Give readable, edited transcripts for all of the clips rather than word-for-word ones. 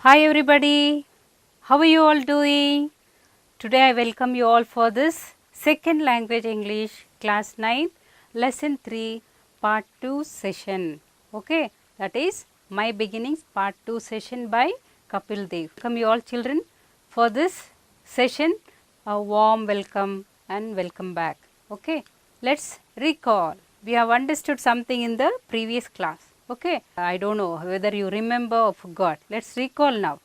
Hi everybody, how are you all doing? Today I welcome you all for this second language English class 9 lesson 3 part 2 session. Okay, that is my beginnings part 2 session by Kapil Dev. Welcome you all children for this session. A warm welcome and welcome back. Okay, let's recall. We have understood something in the previous class. Okay, I don't know whether you remember or forgot. Let's recall now.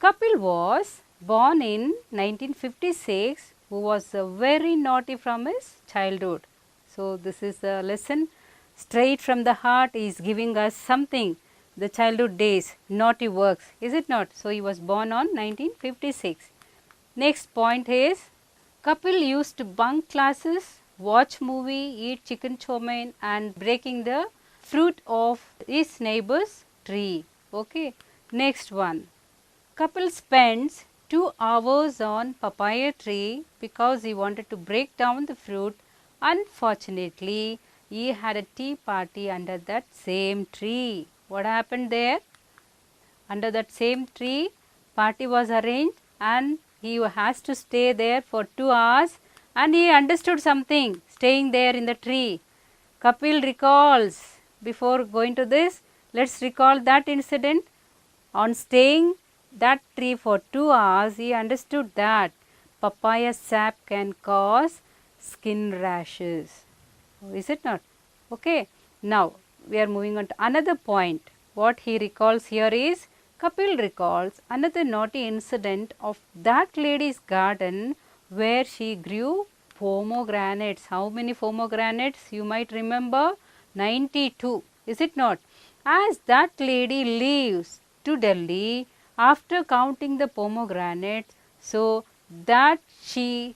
Kapil was born in 1956, who was very naughty from his childhood. So this is a lesson straight from the heart. He is giving us something, the childhood days, naughty works, is it not? So he was born on 1956. Next point is, Kapil used to bunk classes, watch movie, eat chicken chow mein and breaking the fruit of his neighbor's tree. Okay. Next one. Kapil spends 2 hours on papaya tree because he wanted to break down the fruit. Unfortunately, he had a tea party under that same tree. What happened there? Under that same tree, party was arranged and he has to stay there for 2 hours and he understood something staying there in the tree. Kapil recalls, before going to this, let's recall that incident. On staying that tree for 2 hours, he understood that papaya sap can cause skin rashes. Is it not? Okay. Now, we are moving on to another point. What he recalls here is, Kapil recalls another naughty incident of that lady's garden where she grew pomegranates. How many pomegranates? You might remember 92. Is it not? As that lady leaves to Delhi after counting the pomegranates, so that she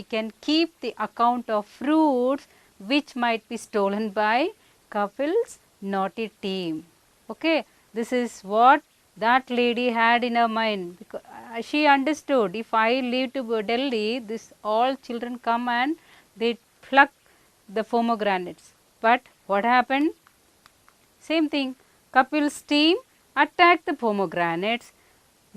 can keep the account of fruits which might be stolen by Kapil's naughty team. Okay, this is what that lady had in her mind, because she understood, if I leave to Delhi, this all children come and they pluck the pomegranates. But what happened? Same thing. Kapil's team attacked the pomegranates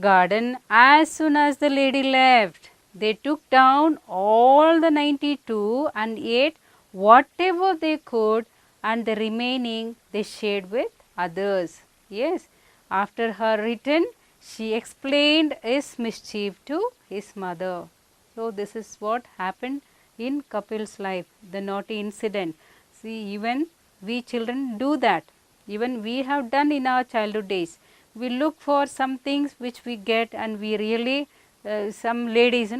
garden as soon as the lady left. They took down all the 92 and ate whatever they could, and the remaining they shared with others. Yes, after her return, she explained his mischief to his mother. So this is what happened in Kapil's life, the naughty incident. See, even we children do that. Even we have done in our childhood days. We look for some things which we get, and we really, some ladies,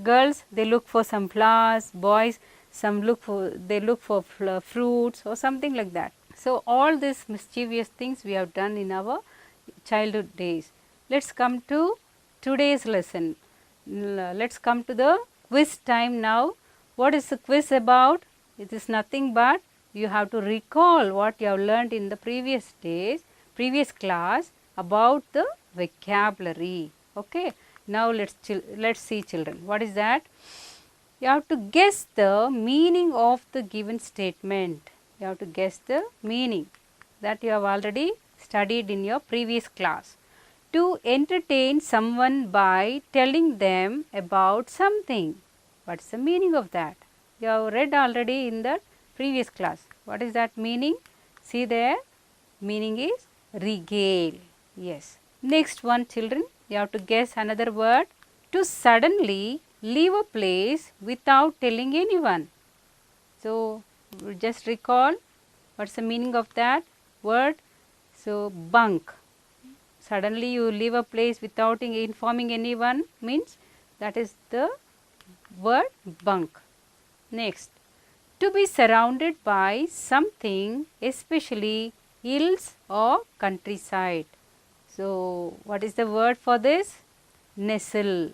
girls, they look for some flowers, boys, they look for fruits or something like that. So all these mischievous things we have done in our childhood days. Let's come to today's lesson. Let's come to the quiz time now. What is the quiz about? It is nothing but you have to recall what you have learned in the previous class about the vocabulary. Okay. Now let's see children. What is that? You have to guess the meaning of the given statement. You have to guess the meaning that you have already studied in your previous class. To entertain someone by telling them about something. What is the meaning of that? You have read already in the previous class. What is that meaning? See there, meaning is regale. Yes. Next one children, you have to guess another word. To suddenly leave a place without telling anyone. So just recall what's the meaning of that word. So bunk. Suddenly you leave a place without informing anyone means that is the word bunk. Next, to be surrounded by something, especially hills or countryside. So what is the word for this? Nestle.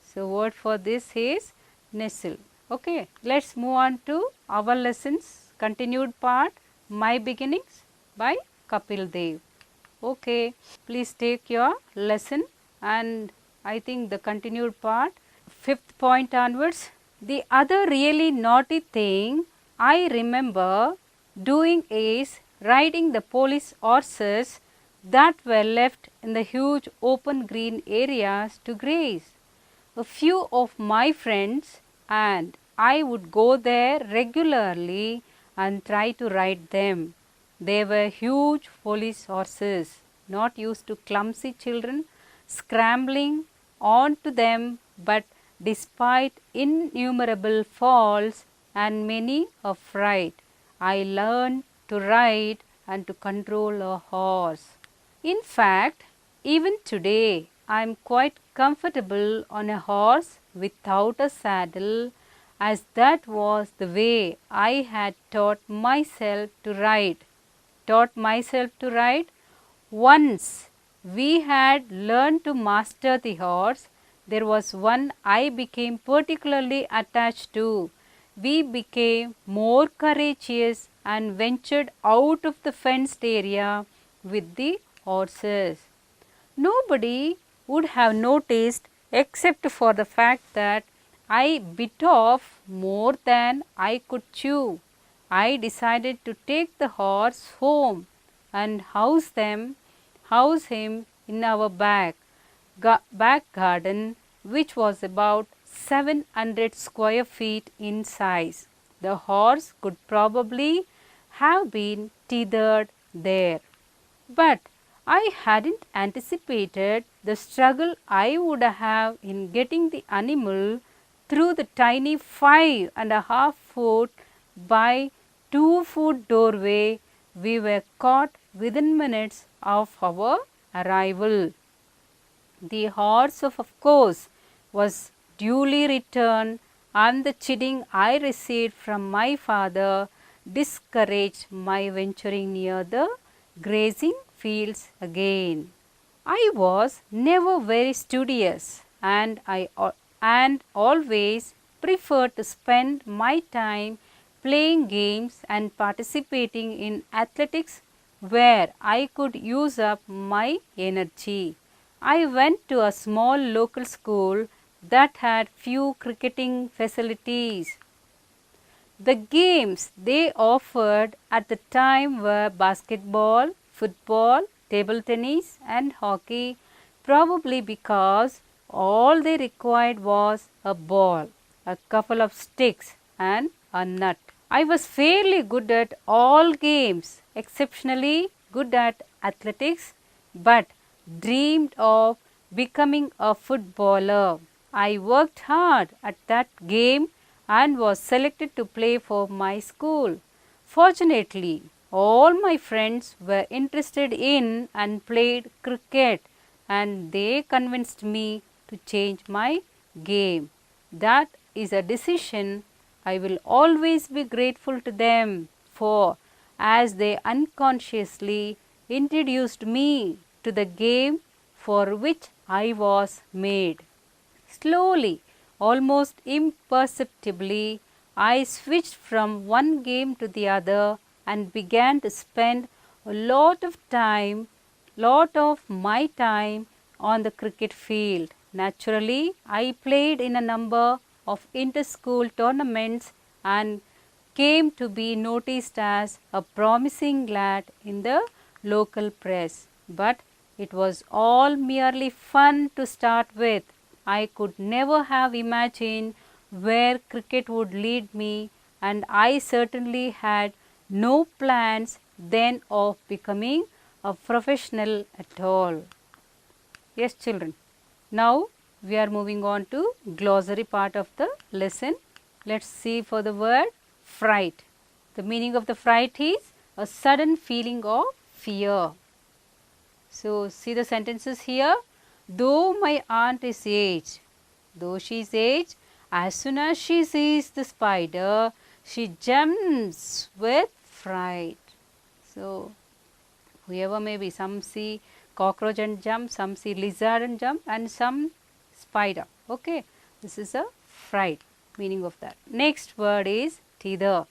So word for this is nestle. Okay, let's move on to our lessons, continued part, My Beginnings by Kapil Dev. Okay, please take your lesson, and I think the continued part, 5th point onwards. The other really naughty thing I remember doing is riding the police horses that were left in the huge open green areas to graze. A few of my friends and I would go there regularly and try to ride them. They were huge police horses, not used to clumsy children scrambling onto them, but despite innumerable falls and many a fright, I learned to ride and to control a horse. In fact, even today, I am quite comfortable on a horse without a saddle, as that was the way I had taught myself to ride. Once we had learned to master the horse, there was one I became particularly attached to. We became more courageous and ventured out of the fenced area with the horses. Nobody would have noticed except for the fact that I bit off more than I could chew. I decided to take the horse home and house him in our back garden, which was about 700 square feet in size. The horse could probably have been tethered there. But I hadn't anticipated the struggle I would have in getting the animal through the tiny 5.5 foot by 2 foot doorway. We were caught within minutes of our arrival. The horse, of course, was duly returned, and the chiding I received from my father discouraged my venturing near the grazing fields again. I was never very studious, and I always preferred to spend my time playing games and participating in athletics where I could use up my energy. I went to a small local school that had few cricketing facilities. The games they offered at the time were basketball, football, table tennis and hockey, probably because all they required was a ball, a couple of sticks and a nut. I was fairly good at all games, exceptionally good at athletics, but dreamed of becoming a footballer. I worked hard at that game and was selected to play for my school. Fortunately, all my friends were interested in and played cricket, and they convinced me to change my game. That is a decision I will always be grateful to them for, as they unconsciously introduced me to the game for which I was made. Slowly, almost imperceptibly, I switched from one game to the other and began to spend a lot of my time on the cricket field. Naturally, I played in a number of inter-school tournaments and came to be noticed as a promising lad in the local press. But it was all merely fun to start with. I could never have imagined where cricket would lead me, and I certainly had no plans then of becoming a professional at all. Yes, children. Now we are moving on to glossary part of the lesson. Let's see for the word fright. The meaning of the fright is a sudden feeling of fear. So see the sentences here. Though my aunt is aged, as soon as she sees the spider, she jumps with fright. So whoever may be, some see cockroach and jump, some see lizard and jump, and some spider. Okay, this is a fright, meaning of that. Next word is tether.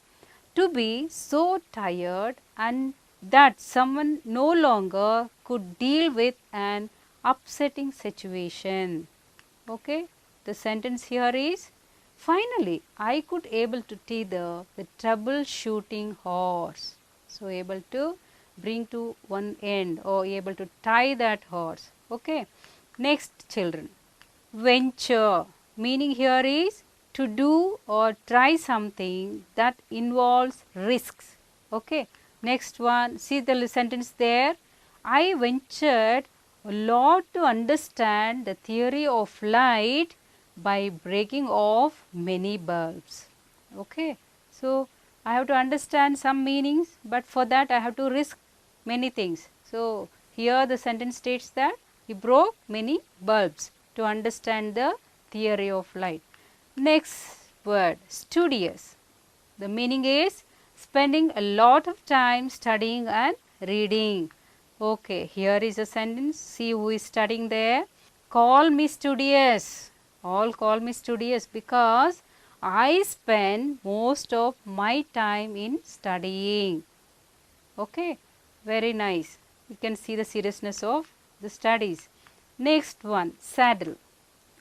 To be so tired and that someone no longer could deal with an upsetting situation. Okay, the sentence here is, finally I could able to tether the troubleshooting horse. So able to bring to one end or able to tie that horse. Okay. Next children, venture, meaning here is to do or try something that involves risks. Okay. Next one, see the sentence there. I ventured a lot to understand the theory of light by breaking off many bulbs. Okay. So, I have to understand some meanings, but for that I have to risk many things. So, here the sentence states that he broke many bulbs to understand the theory of light. Next word, studious. The meaning is spending a lot of time studying and reading. Okay, here is a sentence. See who is studying there. Call me studious. All call me studious because I spend most of my time in studying. Okay, very nice. You can see the seriousness of the studies. Next one, saddle.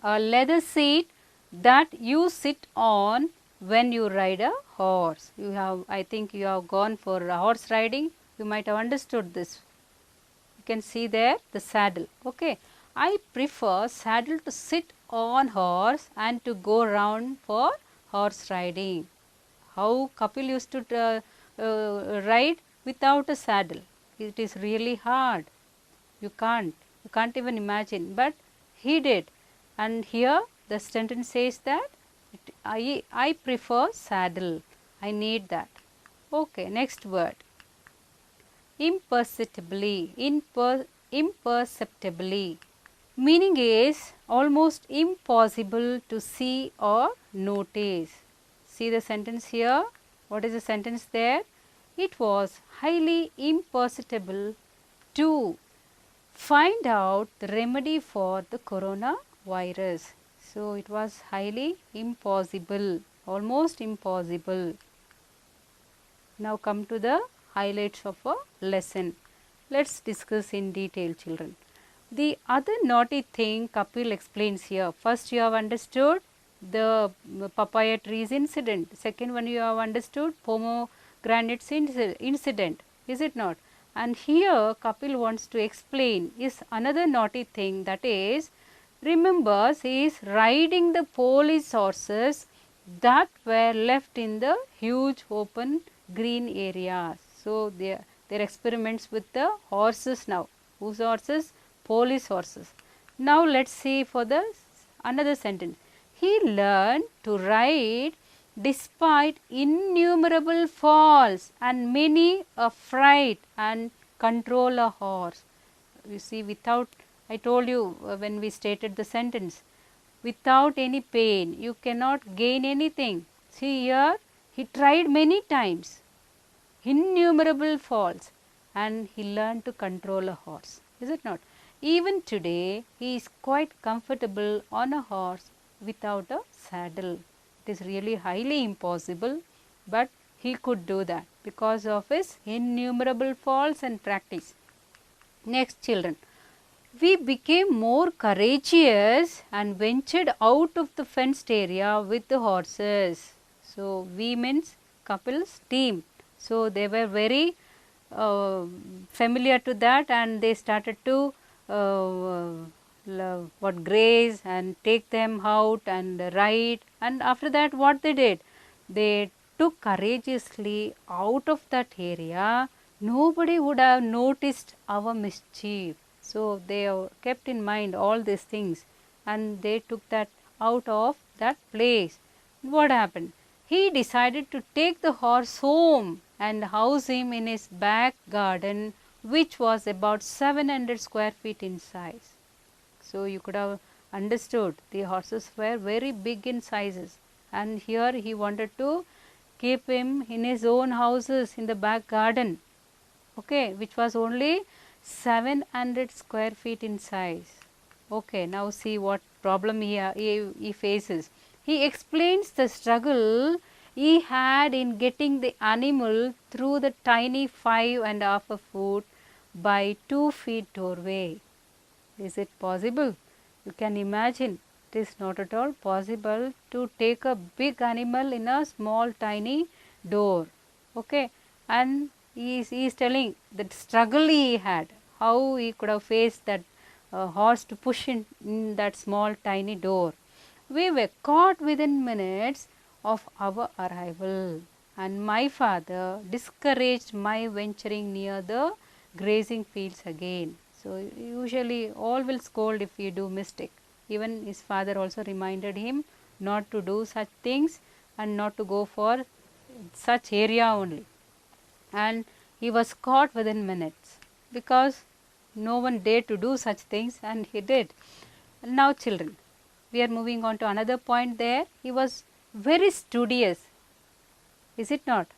A leather seat that you sit on when you ride a horse. You have, I think you have gone for horse riding. You might have understood this. You can see there the saddle. Okay. I prefer saddle to sit on horse and to go round for horse riding. How Kapil used to ride without a saddle. It is really hard. You can't even imagine, but he did. And here the sentence says that I prefer saddle. I need that. Okay, next word. Imperceptibly. Imperceptibly. Meaning is almost impossible to see or notice. See the sentence here. What is the sentence there? It was highly imperceptible to find out the remedy for the coronavirus. So, it was highly impossible, almost impossible. Now, come to the highlights of a lesson. Let us discuss in detail, children. The other naughty thing Kapil explains here. First, you have understood the papaya trees incident. Second one, you have understood pomegranates incident. Is it not? And here Kapil wants to explain is another naughty thing, that is, remembers he is riding the police horses that were left in the huge open green areas. So, their experiments with the horses now. Whose horses? Police horses. Now, let us see for the another sentence. He learned to ride despite innumerable falls and many a fright and control a horse. You see, without, I told you when we stated the sentence, without any pain you cannot gain anything. See here, he tried many times, innumerable falls, and he learned to control a horse. Is it not? Even today he is quite comfortable on a horse without a saddle. It is really highly impossible, but he could do that because of his innumerable falls and practice. Next, children, we became more courageous and ventured out of the fenced area with the horses. So, we means Kapil's team. So, they were very familiar to that, and they started to graze and take them out and ride, and after that what they did, they took courageously out of that area. Nobody would have noticed our mischief. So, they have kept in mind all these things and they took that out of that place. What happened? He decided to take the horse home and house him in his back garden, which was about 700 square feet in size. So, you could have understood the horses were very big in sizes, and here he wanted to keep him in his own houses in the back garden, okay, which was only 700 square feet in size. Okay, now see what problem he faces. He explains the struggle he had in getting the animal through the tiny 5.5 foot by 2 feet doorway. Is it possible? You can imagine, it is not at all possible to take a big animal in a small tiny door. Okay, and he is telling that struggle he had, how he could have faced that horse to push in that small tiny door. We were caught within minutes of our arrival, and my father discouraged my venturing near the grazing fields again. So usually all will scold if you do mistake. Even his father also reminded him not to do such things and not to go for such area only. And he was caught within minutes because no one dared to do such things, and he did. Now children, we are moving on to another point there. He was very studious, is it not?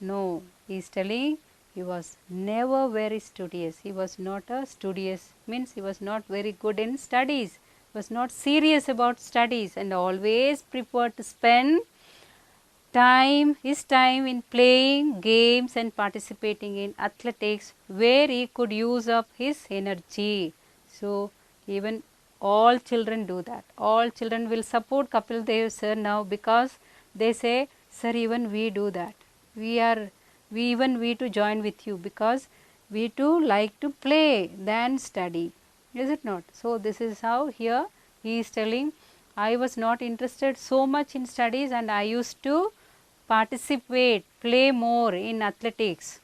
No, he is telling he was never very studious. He was not a studious, means he was not very good in studies, was not serious about studies, and always preferred to spend his time in playing games and participating in athletics where he could use up his energy. So even all children do that. All children will support Kapil Dev sir now because they say, sir, even we do that. We too join with you because we too like to play than study. Is it not? So this is how here he is telling, I was not interested so much in studies and I used to participate, play more in athletics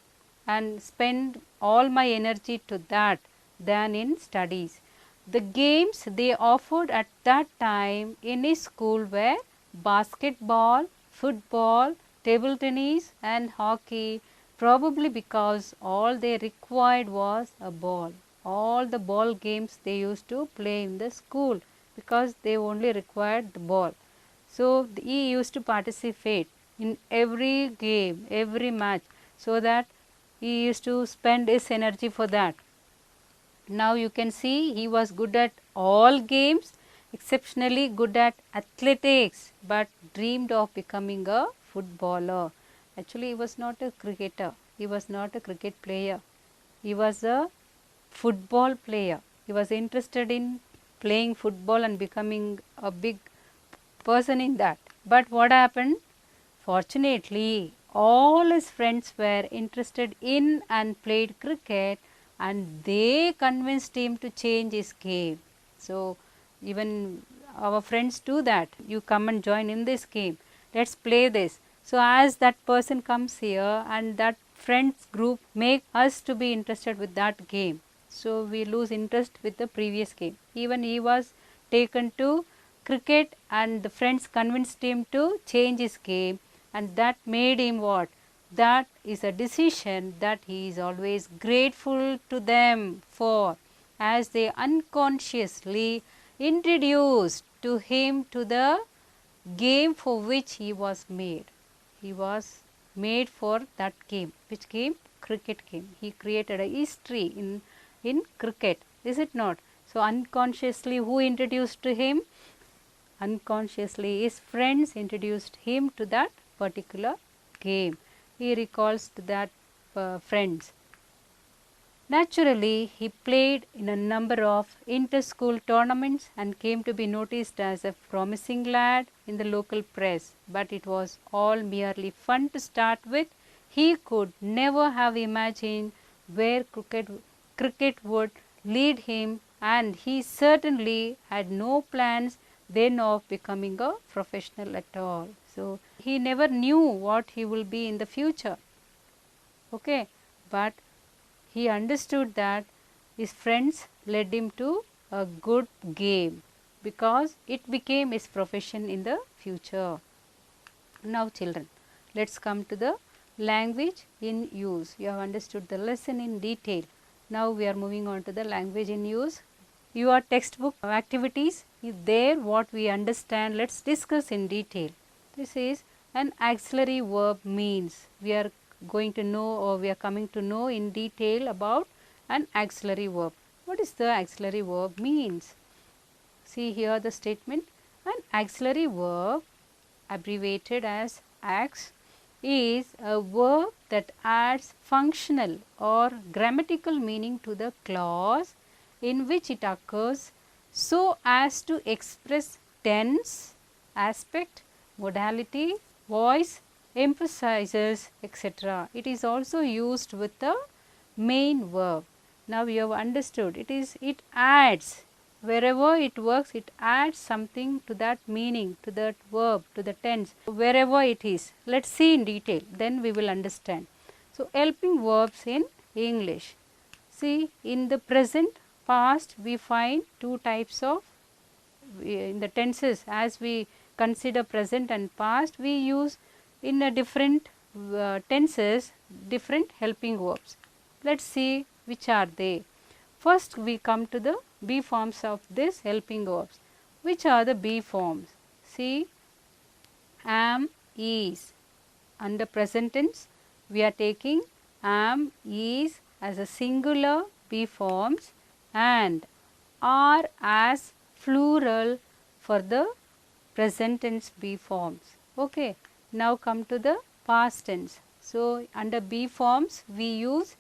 and spend all my energy to that than in studies. The games they offered at that time in his school were basketball, football, table tennis and hockey, probably because all they required was a ball. All the ball games they used to play in the school because they only required the ball. So he used to participate in every game, every match, so that he used to spend his energy for that. Now you can see he was good at all games, exceptionally good at athletics, but dreamed of becoming a footballer. Actually, he was not a cricketer, he was not a cricket player, he was a football player. He was interested in playing football and becoming a big person in that. But what happened? Fortunately, all his friends were interested in and played cricket, and they convinced him to change his game. So even our friends do that. You come and join in this game. Let's play this. So as that person comes here and that friends group make us to be interested with that game. So we lose interest with the previous game. Even he was taken to cricket and the friends convinced him to change his game, and that made him what? That is a decision that he is always grateful to them for, as they unconsciously introduced to him to the game for which he was made. He was made for that game. Which game? Cricket game. He created a history in cricket, is it not? So unconsciously who introduced to him? Unconsciously his friends introduced him to that particular game. He recalls to that friends. Naturally, he played in a number of inter-school tournaments and came to be noticed as a promising lad in the local press. But it was all merely fun to start with. He could never have imagined where cricket would lead him, and he certainly had no plans then of becoming a professional at all. So he never knew what he will be in the future. Okay, but he understood that his friends led him to a good game because it became his profession in the future. Now children, let's come to the language in use. You have understood the lesson in detail. Now we are moving on to the language in use. Your textbook activities is there, what we understand. Let's discuss in detail. This is an auxiliary verb means. We are going to know, or we are coming to know in detail about an auxiliary verb. What is the auxiliary verb means? See here the statement. An auxiliary verb, abbreviated as AUX, is a verb that adds functional or grammatical meaning to the clause in which it occurs so as to express tense, aspect, modality, voice, emphasizes, etc. It is also used with the main verb. Now you have understood, it adds, wherever it works, it adds something to that meaning, to that verb, to the tense, wherever it is. Let's see in detail, then we will understand. So helping verbs in English. See, in the present, past, we find two types of, in the tenses, as we consider present and past, we use in a different tenses different helping verbs. Let's see which are they. First we come to the be forms of this helping verbs. Which are the be forms? See, am, is. Under present tense we are taking am, is as a singular be forms and are as plural for the present tense be forms. Okay. Now come to the past tense. So under be forms we use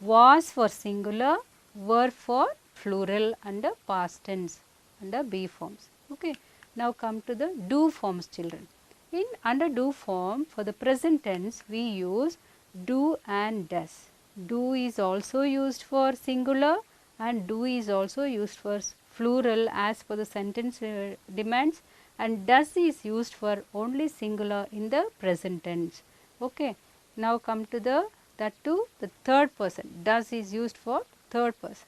was for singular, were for plural under past tense under be forms. Okay. Now come to the do forms, children. In under do form, for the present tense we use do and does. Do is also used for singular and do is also used for plural as per the sentence demands, and does is used for only singular in the present tense. Okay. Now come to the third person. Does is used for third person.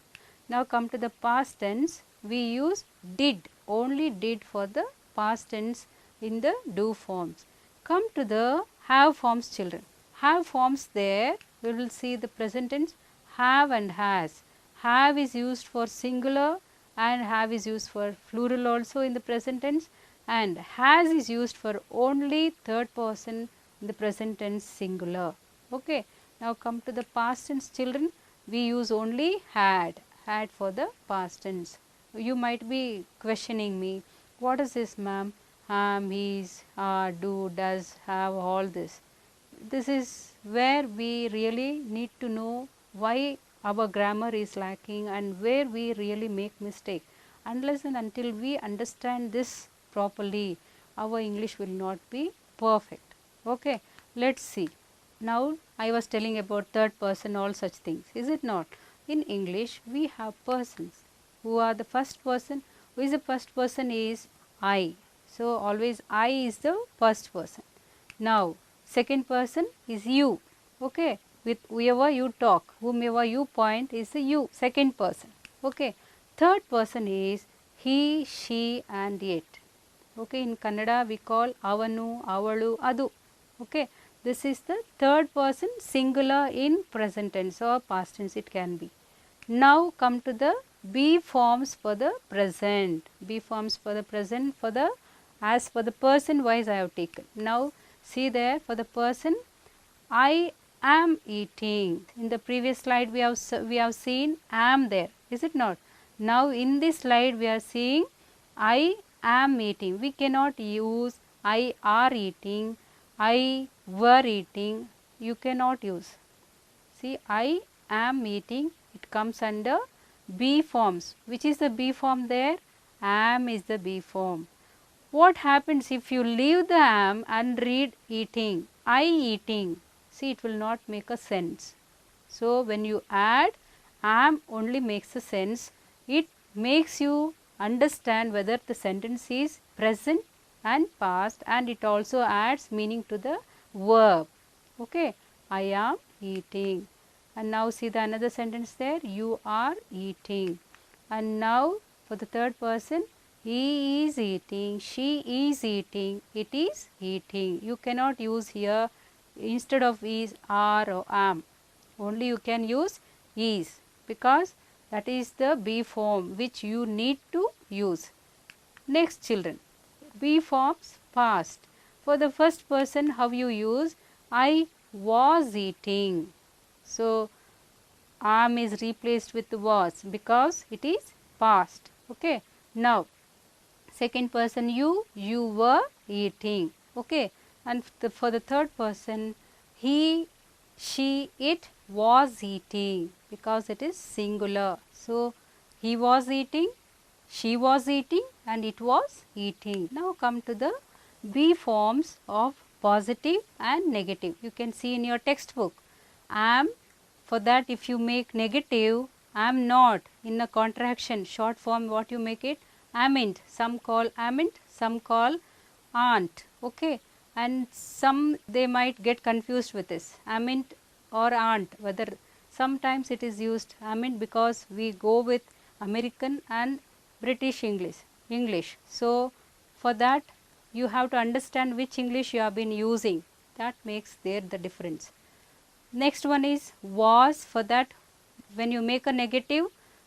Now come to the past tense. We use did, only did for the past tense in the do forms. Come to the have forms, children. Have forms, there we will see the present tense have and has. Have is used for singular and have is used for plural also in the present tense, and has is used for only third person in the present tense singular. Okay. Now come to the past tense, children. We use only had for the past tense. You might be questioning me, what is this, ma'am? Am, is, are, do, does, have, all this. This is where we really need to know why our grammar is lacking and where we really make mistake. Unless and until we understand this properly, our English will not be perfect. Okay. Let's see. Now I was telling about third person, all such things, is it not? In English we have persons. Who are the first person? Who is the first person? Is I. So always I is the first person. Now second person is you. Okay. With whoever you talk, whomever you point is the you, second person. Okay. Third person is he, she and it. Okay. In Kannada we call avanu, avalu, adu. Okay. This is the third person singular in present tense or past tense it can be. Now come to the be forms for the present. Be forms for the present, for the as for the person wise I have taken. Now see there, for the person, I am eating. In the previous slide we have seen am there, is it not? Now in this slide we are seeing I am eating. We cannot use I are eating, I were eating, you cannot use. See, I am eating, it comes under be forms. Which is the be form there? Am is the be form. What happens if you leave the am and read eating? I eating. See, it will not make a sense. So when you add am only makes a sense. It makes you understand whether the sentence is present and past, and it also adds meaning to the verb. Okay. I am eating. And now see the another sentence there, you are eating. And now for the third person, he is eating, she is eating, it is eating. You cannot use here instead of is, are or am. Only you can use is, because that is the be form which you need to use. Next, children, be forms past. For the first person, how you use? I was eating. So am is replaced with was because it is past. Okay. Now second person, you were eating. Okay. And for the third person, he, she, it was eating because it is singular. So he was eating, she was eating and it was eating. Now come to the be forms of positive and negative. You can see in your textbook. Am, for that if you make negative, am not, in a contraction, short form what you make it? Amn't. Some call amn't, some call aren't. Okay. And some they might get confused with this. Amn't or aren't, whether sometimes it is used amn't because we go with American and British English. So for that you have to understand which English you have been using. That makes there the difference. Next one is was. For that when you make a negative,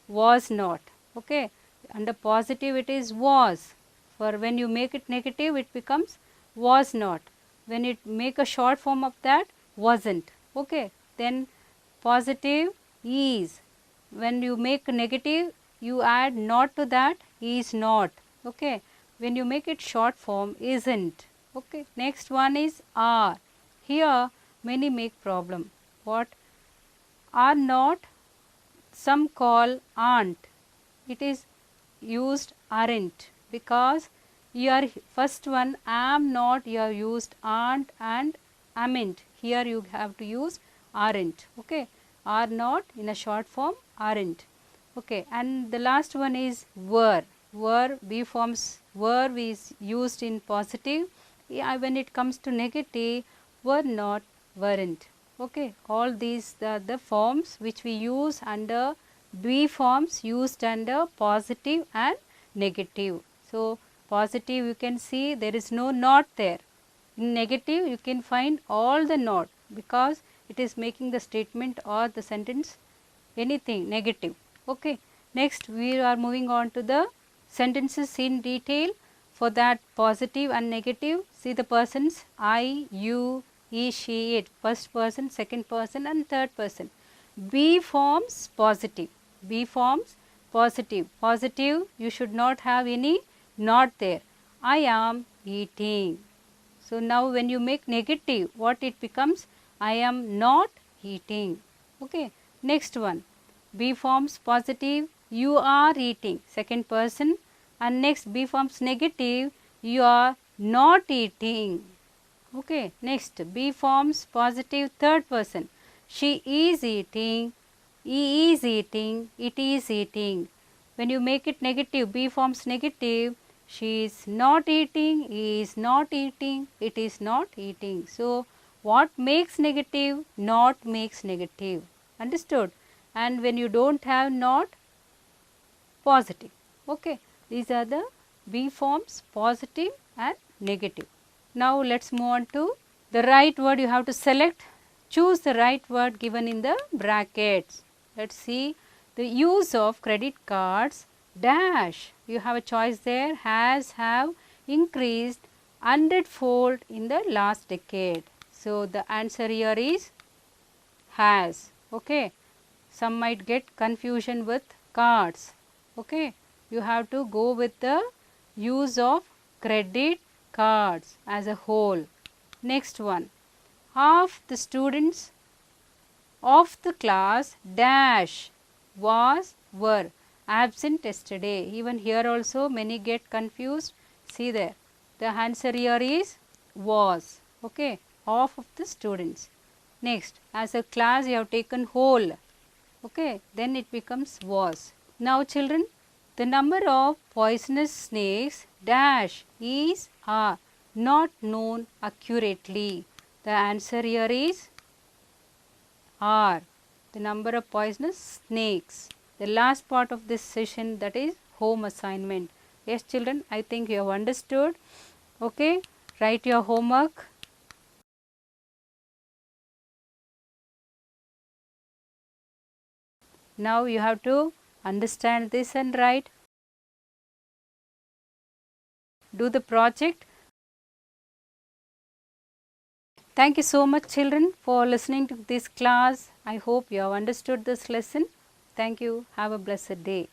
was not. Okay. Under positive it is was. For when you make it negative it becomes was not. When it make a short form of that, wasn't. Okay. Then positive is. When you make negative you add not to that, is not. Okay. When you make it short form, isn't. Okay. Next one is are. Here many make problem. What? Are not, some call aren't. It is used aren't because your first one am not, you have used aren't and amn't. Here you have to use aren't. Okay. Are not in a short form, aren't. Okay. And the last one is were. Were, B forms were is used in positive. Yeah, when it comes to negative, were not, weren't. Okay. All these are the forms which we use under B forms used under positive and negative. So positive you can see there is no not there. In negative you can find all the not because it is making the statement or the sentence anything negative. Okay. Next we are moving on to the sentences in detail. For that positive and negative, see the persons I, you, he, she, it, first person, second person and third person. B forms positive. B forms positive. Positive you should not have any not there. I am eating. So now when you make negative, what it becomes? I am not eating. Okay. Next one. B forms positive, you are eating, second person. And next B forms negative, you are not eating. Okay. Next B forms positive, third person. She is eating, he is eating, it is eating. When you make it negative, B forms negative, she is not eating, he is not eating, it is not eating. So what makes negative? Not makes negative. Understood? And when you don't have not, positive. Okay. These are the B forms, positive and negative. Now let's move on to the right word. You have to select, choose the right word given in the brackets. Let's see the use of credit cards dash. You have a choice there, has, have increased 100-fold in the last decade. So the answer here is has. Okay. Some might get confusion with cards. Okay. You have to go with the use of credit cards as a whole. Next one. Half the students of the class dash were absent yesterday. Even here also many get confused. See there. The answer here is was. Okay. Half of the students. Next, as a class you have taken whole. Okay. Then it becomes was. Now children, the number of poisonous snakes dash is are not known accurately. The answer here is are. The number of poisonous snakes. The last part of this session, that is home assignment. Yes children, I think you have understood. Okay. Write your homework. Now you have to understand this and write. Do the project. Thank you so much children for listening to this class. I hope you have understood this lesson. Thank you. Have a blessed day.